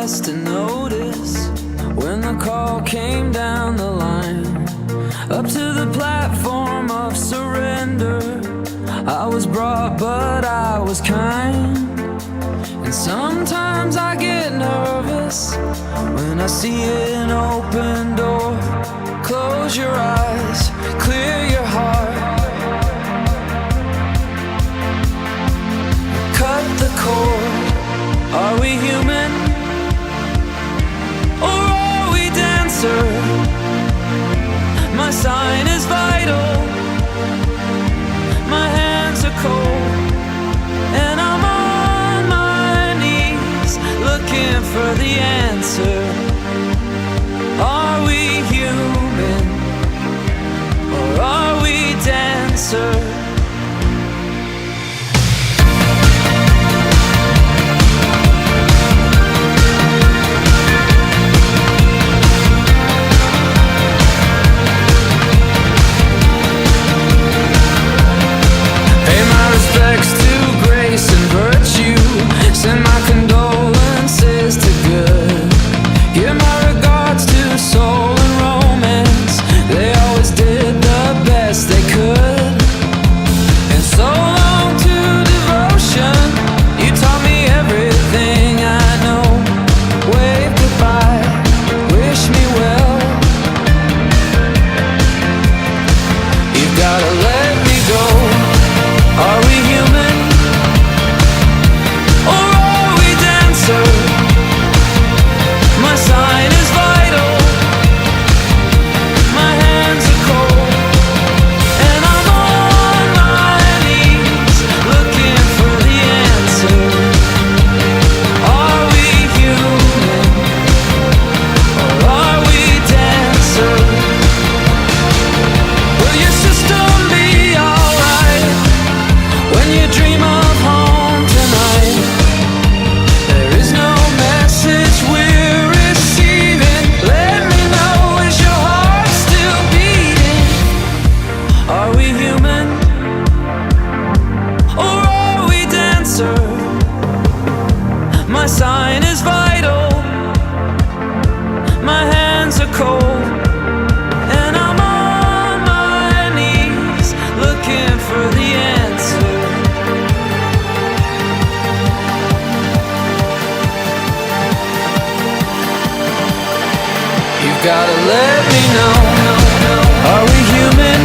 less to notice when the call came down the line, up to the platform of surrender. I was brought, but I was kind. And sometimes I get nervous when I see an open door. Close your eyes, clear your heart, cut the cord. Are we human, or are we dancer? My sign is vital, my hands are cold, and I'm on my knees looking for the answer. Are we human, or are we dancer? Respects to grace and virtue. Send my condolences to good. Give my regards to soul and romance. They always did the best they could. And so long to devotion. You taught me everything I know. Wave goodbye, wish me well. You've gotta let me go. Are we human, or are we dancer? My sign is vital, my hands are cold, and I'm on my knees looking for the answer. Are we human, or are we dancer? Will your system be alright when you dream of home tonight? There is no message we're receiving. Let me know, is your heart still beating? Are we human, or are we dancer? My sign is vital, my hands are cold, and I'm on my knees looking for the answer. You've gotta let me know. Are we human,